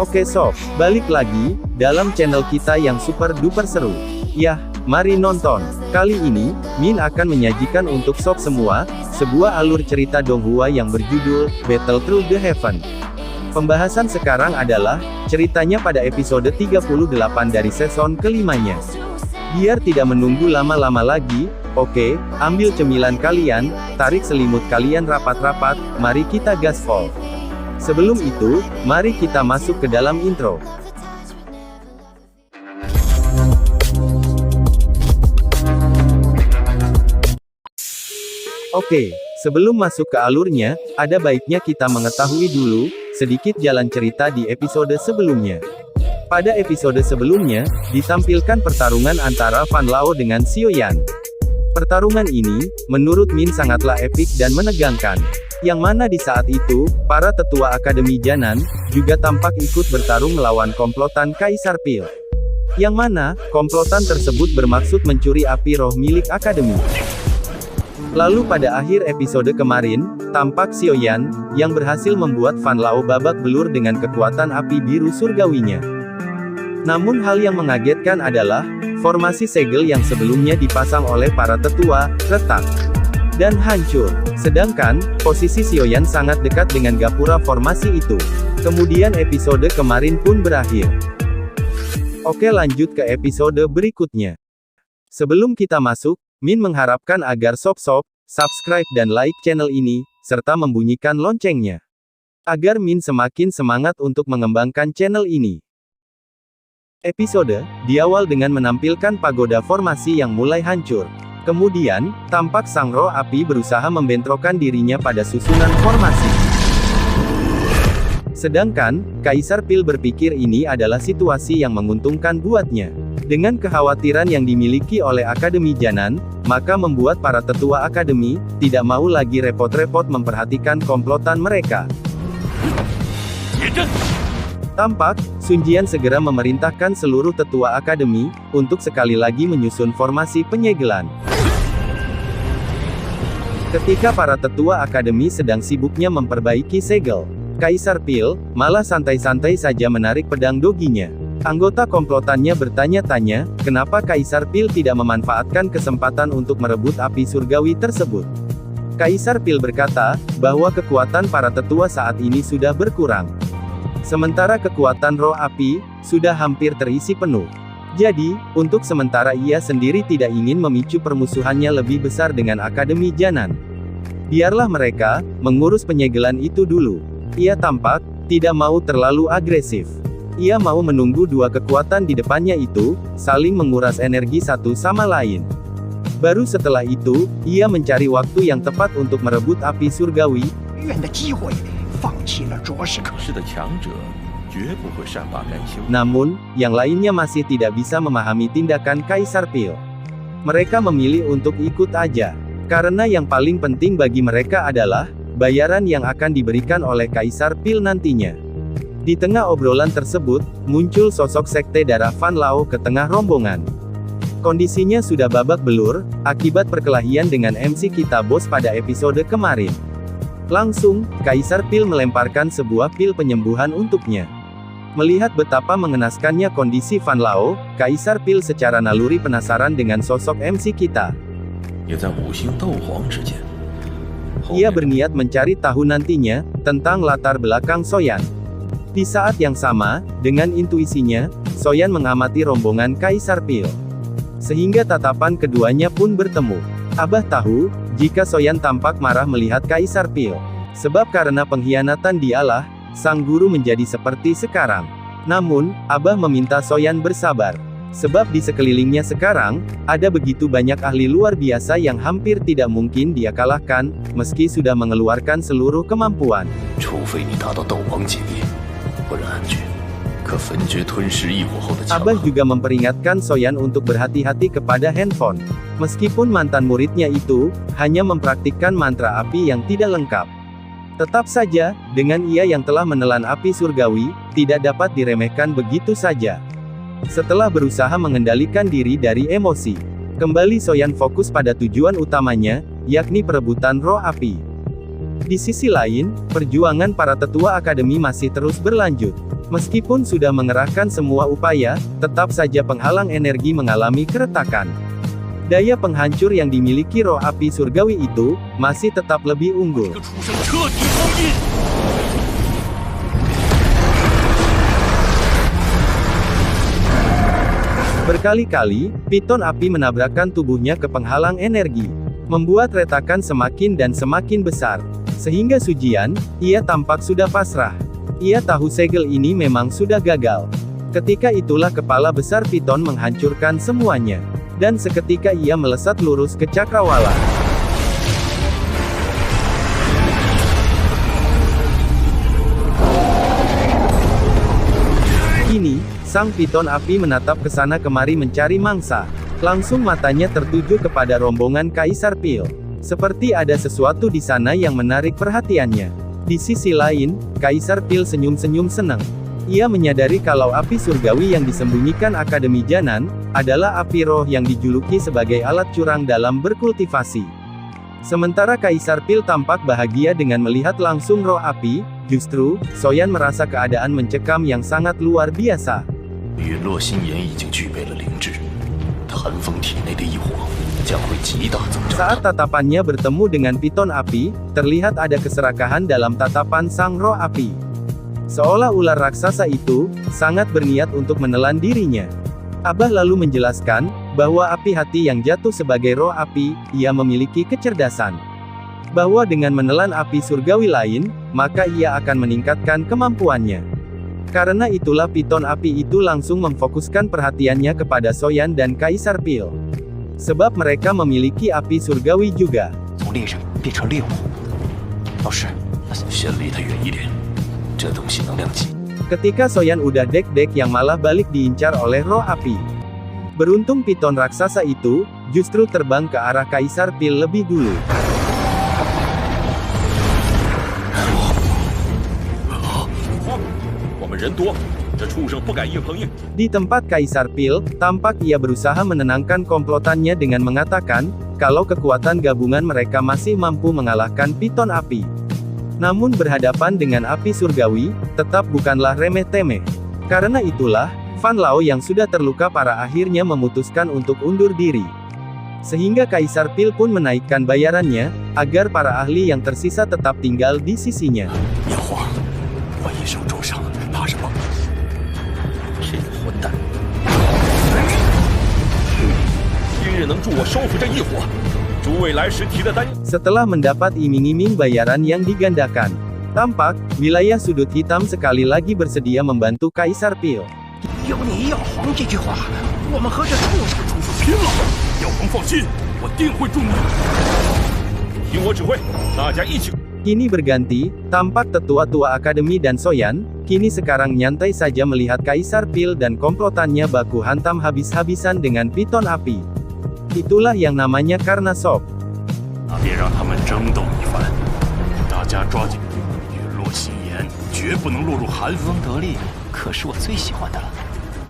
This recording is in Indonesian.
Oke sob, balik lagi, dalam channel kita yang super duper seru. Yah, mari nonton. Kali ini, Min akan menyajikan untuk sob semua, sebuah alur cerita Donghua yang berjudul, Battle Through the Heaven. Pembahasan sekarang adalah, ceritanya pada episode 38 dari season kelimanya. Biar tidak menunggu lama-lama lagi, oke, ambil cemilan kalian, tarik selimut kalian rapat-rapat, mari kita gaspol. Sebelum itu, mari kita masuk ke dalam intro. Oke, sebelum masuk ke alurnya, ada baiknya kita mengetahui dulu, sedikit jalan cerita di episode sebelumnya. Pada episode sebelumnya, ditampilkan pertarungan antara Fan Lao dengan Xiao Yan. Pertarungan ini, menurut Min sangatlah epik dan menegangkan. Yang mana di saat itu, para tetua Akademi Janan, juga tampak ikut bertarung melawan komplotan Kaisar Pil. Yang mana, komplotan tersebut bermaksud mencuri api roh milik Akademi. Lalu pada akhir episode kemarin, tampak Xiao Yan, yang berhasil membuat Fan Lao babak belur dengan kekuatan api biru surgawinya. Namun hal yang mengagetkan adalah, formasi segel yang sebelumnya dipasang oleh para tetua, retak dan hancur. Sedangkan, posisi Xiao Yan sangat dekat dengan gapura formasi itu. Kemudian episode kemarin pun berakhir. Oke, lanjut ke episode berikutnya. Sebelum kita masuk, Min mengharapkan agar sob-sob, subscribe dan like channel ini, serta membunyikan loncengnya. Agar Min semakin semangat untuk mengembangkan channel ini. Episode, diawal dengan menampilkan pagoda formasi yang mulai hancur. Kemudian, tampak sang roh api berusaha membentrokkan dirinya pada susunan formasi. Sedangkan, Kaisar Pil berpikir ini adalah situasi yang menguntungkan buatnya. Dengan kekhawatiran yang dimiliki oleh Akademi Janan, maka membuat para tetua Akademi, tidak mau lagi repot-repot memperhatikan komplotan mereka. Tampak, Sun Jian segera memerintahkan seluruh tetua Akademi, untuk sekali lagi menyusun formasi penyegelan. Ketika para tetua Akademi sedang sibuknya memperbaiki segel, Kaisar Pil, malah santai-santai saja menarik pedang doginya. Anggota komplotannya bertanya-tanya, kenapa Kaisar Pil tidak memanfaatkan kesempatan untuk merebut api surgawi tersebut. Kaisar Pil berkata, bahwa kekuatan para tetua saat ini sudah berkurang. Sementara kekuatan roh api, sudah hampir terisi penuh. Jadi, untuk sementara ia sendiri tidak ingin memicu permusuhannya lebih besar dengan Akademi Janan. Biarlah mereka, mengurus penyegelan itu dulu. Ia tampak, tidak mau terlalu agresif. Ia mau menunggu dua kekuatan di depannya itu, saling menguras energi satu sama lain. Baru setelah itu, ia mencari waktu yang tepat untuk merebut api surgawi. Namun, yang lainnya masih tidak bisa memahami tindakan Kaisar Pil. Mereka memilih untuk ikut aja. Karena yang paling penting bagi mereka adalah, bayaran yang akan diberikan oleh Kaisar Pil nantinya. Di tengah obrolan tersebut, muncul sosok sekte darah Fan Lao ke tengah rombongan. Kondisinya sudah babak belur, akibat perkelahian dengan MC kita bos pada episode kemarin. Langsung, Kaisar Pil melemparkan sebuah pil penyembuhan untuknya. Melihat betapa mengenaskannya kondisi Fan Lao, Kaisar Pil secara naluri penasaran dengan sosok MC kita. Ia berniat mencari tahu nantinya, tentang latar belakang Soyan. Di saat yang sama, dengan intuisinya, Soyan mengamati rombongan Kaisar Pil. Sehingga tatapan keduanya pun bertemu. Abah tahu, jika Soyan tampak marah melihat Kaisar Pil. Sebab karena pengkhianatan dialah, sang guru menjadi seperti sekarang. Namun, Abah meminta Soyan bersabar. Sebab di sekelilingnya sekarang, ada begitu banyak ahli luar biasa yang hampir tidak mungkin dia kalahkan, meski sudah mengeluarkan seluruh kemampuan. Abah juga memperingatkan Soyan untuk berhati-hati kepada handphone. Meskipun mantan muridnya itu, hanya mempraktikkan mantra api yang tidak lengkap. Tetap saja, dengan ia yang telah menelan api surgawi, tidak dapat diremehkan begitu saja. Setelah berusaha mengendalikan diri dari emosi, kembali Soyan fokus pada tujuan utamanya, yakni perebutan roh api. Di sisi lain, perjuangan para tetua akademi masih terus berlanjut. Meskipun sudah mengerahkan semua upaya, tetap saja penghalang energi mengalami keretakan. Daya penghancur yang dimiliki roh api surgawi itu, masih tetap lebih unggul. Berkali-kali, piton api menabrakkan tubuhnya ke penghalang energi, membuat retakan semakin dan semakin besar. Sehingga Sujian, ia tampak sudah pasrah. Ia tahu segel ini memang sudah gagal. Ketika itulah kepala besar piton menghancurkan semuanya. Dan seketika ia melesat lurus ke cakrawala. Kini, sang piton api menatap ke sana kemari mencari mangsa. Langsung matanya tertuju kepada rombongan Kaisar Pil. Seperti ada sesuatu di sana yang menarik perhatiannya. Di sisi lain, Kaisar Pil senyum-senyum senang. Ia menyadari kalau api surgawi yang disembunyikan Akademi Janan, adalah api roh yang dijuluki sebagai alat curang dalam berkultivasi. Sementara Kaisar Pil tampak bahagia dengan melihat langsung roh api, justru, Soyan merasa keadaan mencekam yang sangat luar biasa. Saat tatapannya bertemu dengan piton api, terlihat ada keserakahan dalam tatapan sang roh api. Seolah ular raksasa itu, sangat berniat untuk menelan dirinya. Abah lalu menjelaskan, bahwa api hati yang jatuh sebagai roh api, ia memiliki kecerdasan. Bahwa dengan menelan api surgawi lain, maka ia akan meningkatkan kemampuannya. Karena itulah piton api itu langsung memfokuskan perhatiannya kepada Soyan dan Kaisar Pil. Sebab mereka memiliki api surgawi juga. Ketika Soyan udah dek-dek yang malah balik diincar oleh roh api. Beruntung piton raksasa itu, justru terbang ke arah Kaisar Pil lebih dulu. Di tempat Kaisar Pil, tampak ia berusaha menenangkan komplotannya dengan mengatakan, kalau kekuatan gabungan mereka masih mampu mengalahkan piton api. Namun berhadapan dengan api surgawi, tetap bukanlah remeh-temeh. Karena itulah, Fan Lao yang sudah terluka parah akhirnya memutuskan untuk undur diri. Sehingga Kaisar Pil pun menaikkan bayarannya, agar para ahli yang tersisa tetap tinggal di sisinya. Setelah mendapat iming-iming bayaran yang digandakan, tampak, wilayah sudut hitam sekali lagi bersedia membantu Kaisar Pil. Kini berganti, tampak tetua-tua akademi dan Soyan, kini sekarang nyantai saja melihat Kaisar Pil dan komplotannya baku hantam habis-habisan dengan piton api. Itulah yang namanya karena sok.